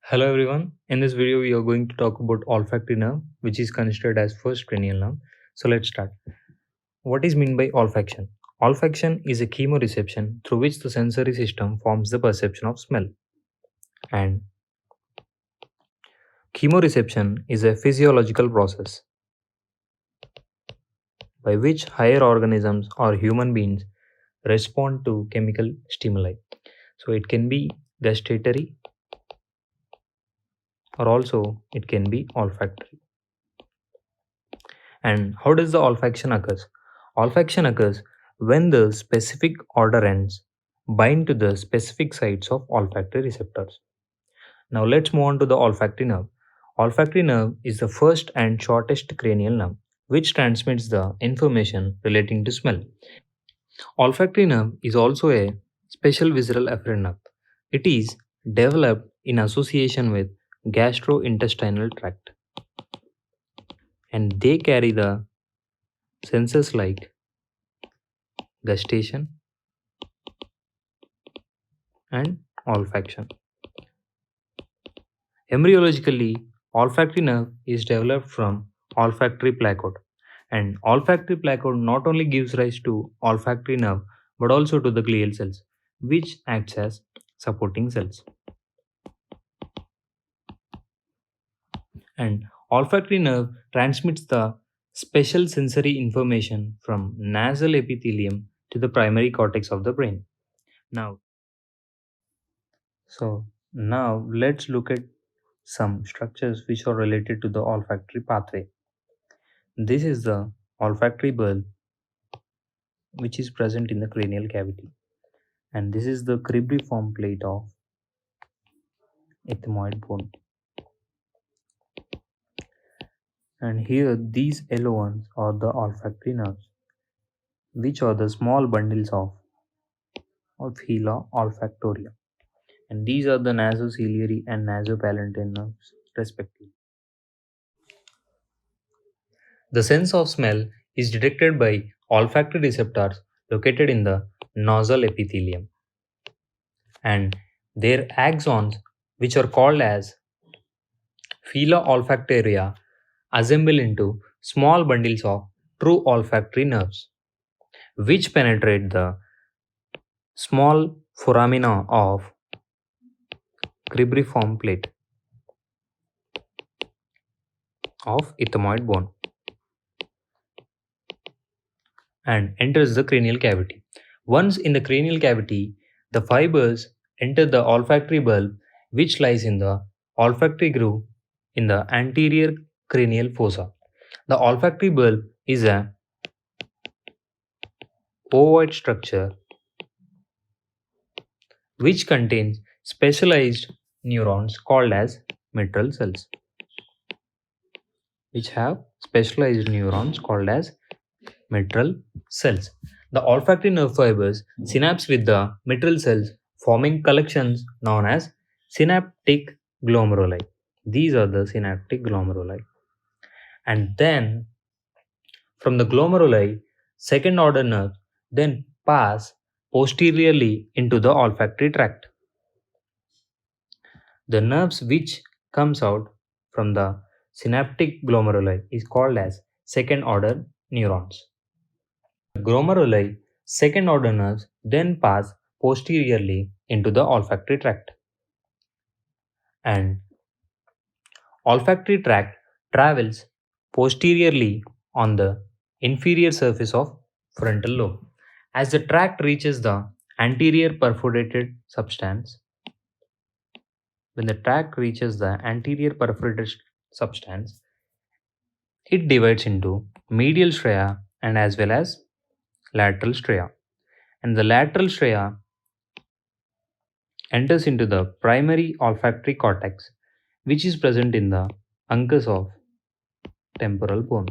Hello everyone. In this video, we are going to talk about olfactory nerve, which is considered as first cranial nerve. So let's start. What is meant by olfaction? Olfaction is a chemoreception through which the sensory system forms the perception of smell. And chemoreception is a physiological process by which higher organisms or human beings respond to chemical stimuli. So it can be gustatory or also it can be olfactory. And how does the olfaction occurs? Olfaction occurs when the specific odorants bind to the specific sites of olfactory receptors. Now let's move on to the olfactory nerve. Olfactory nerve is the first and shortest cranial nerve which transmits the information relating to smell. Olfactory nerve is also a special visceral afferent nerve. It is developed in association with gastrointestinal tract and they carry the senses like gustation and olfaction. Embryologically, olfactory nerve is developed from olfactory placode, and olfactory placode not only gives rise to olfactory nerve but also to the glial cells, which acts as supporting cells. And olfactory nerve transmits the special sensory information from nasal epithelium to the primary cortex of the brain. Now, now let's look at some structures which are related to the olfactory pathway. This is the olfactory bulb which is present in the cranial cavity, and this is the cribriform plate of ethmoid bone. And here these yellow ones are the olfactory nerves, which are the small bundles of Phila olfactoria. And these are the nasociliary and nasopalatine nerves respectively. The sense of smell is detected by olfactory receptors located in the nasal epithelium, and their axons, which are called as Phila olfactoria, assemble into small bundles of true olfactory nerves, which penetrate the small foramina of cribriform plate of ethmoid bone and enters the cranial cavity. Once in the cranial cavity, the fibers enter the olfactory bulb, which lies in the olfactory groove in the anterior cranial fossa. The olfactory bulb is a ovoid structure which contains specialized neurons called as mitral cells, which have specialized neurons called as mitral cells. The olfactory nerve fibers synapse with the mitral cells, forming collections known as synaptic glomeruli. These are the synaptic glomeruli. And then from the glomeruli, second order nerves then pass posteriorly into the olfactory tract. The nerves which comes out from the synaptic glomeruli is called as second order neurons. Glomeruli, second order nerves then pass posteriorly into the olfactory tract. And olfactory tract travels posteriorly on the inferior surface of frontal lobe. As the tract reaches the anterior perforated substance, when the tract reaches the anterior perforated substance, it divides into medial straya and as well as lateral straya. And the lateral straya enters into the primary olfactory cortex, which is present in the uncus of temporal bone.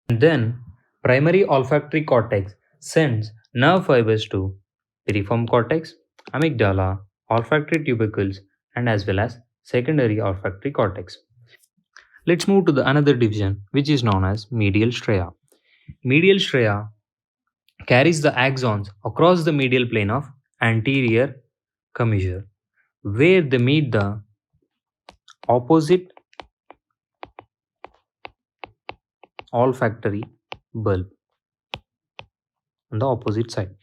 And then, primary olfactory cortex sends nerve fibers to piriform cortex, amygdala, olfactory tubercles, and as well as secondary olfactory cortex. Let's move to the another division, which is known as medial straya. Medial straya carries the axons across the medial plane of anterior commissure, where they meet the opposite olfactory bulb on the opposite side.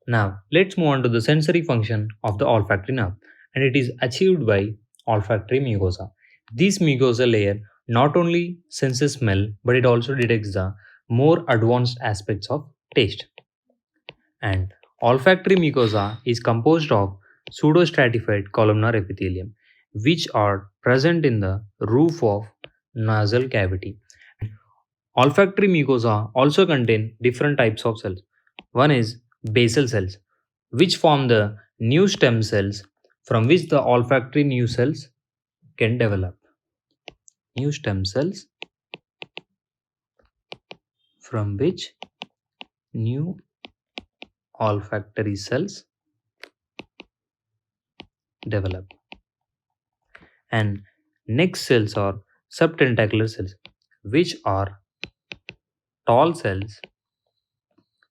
Now, let's move on to the sensory function of the olfactory nerve, and it is achieved by olfactory mucosa. This mucosa layer not only senses smell, but it also detects the more advanced aspects of taste. And olfactory mucosa is composed of pseudostratified columnar epithelium, which are present in the roof of nasal cavity. Olfactory mucosa also contain different types of cells. One is basal cells, which form the new stem cells from which the olfactory new cells can develop. New stem cells from which new olfactory cells develop. And next cells are subtentacular cells, which are tall cells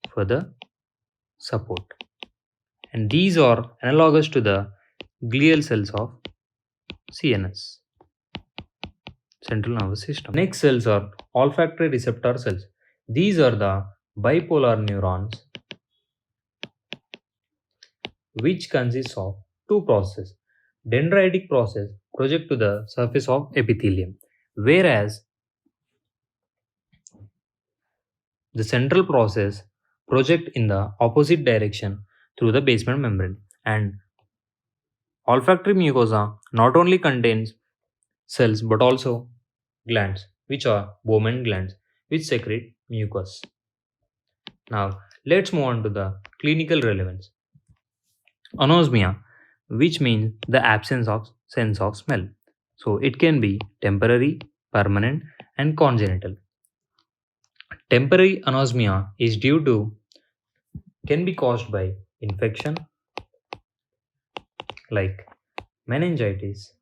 for the support. And these are analogous to the glial cells of CNS, central nervous system. Next cells are olfactory receptor cells. These are the bipolar neurons which consists of two processes. Dendritic process project to the surface of epithelium, whereas the central process project in the opposite direction through the basement membrane. And olfactory mucosa not only contains cells but also glands, which are Bowman glands, which secrete mucus. Now, let's move on to the clinical relevance. Anosmia, which means the absence of sense of smell. So, it can be temporary, permanent, and congenital. Temporary anosmia is due to can be caused by infection like meningitis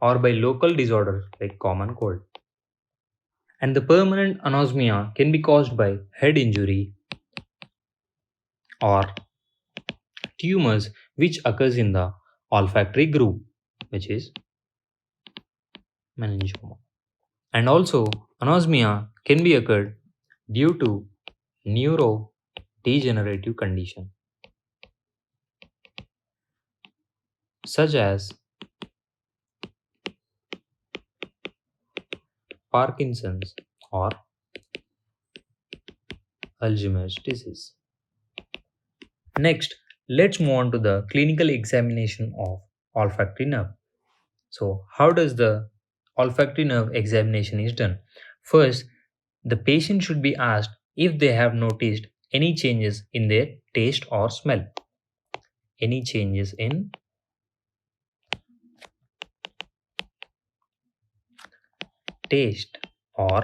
or by local disorders like common cold. And the permanent anosmia can be caused by head injury or tumors which occurs in the olfactory groove, which is meningioma. And also anosmia can be occurred due to neurodegenerative condition such as Parkinson's or Alzheimer's disease. Next, let's move on to the clinical examination of olfactory nerve. So, how does the olfactory nerve examination is done? First, the patient should be asked if they have noticed any changes in their taste or smell. Any changes in taste or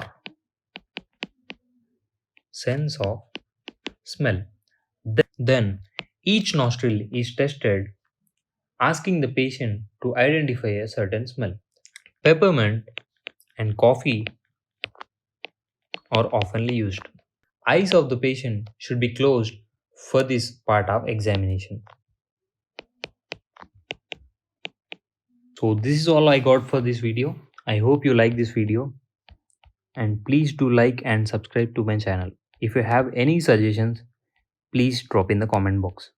sense of smell. Then each nostril is tested, asking the patient to identify a certain smell. Peppermint and coffee are oftenly used. Eyes of the patient should be closed for this part of examination. So this is all I got for this video. I hope you like this video and please do like and subscribe to my channel. If you have any suggestions, please drop in the comment box.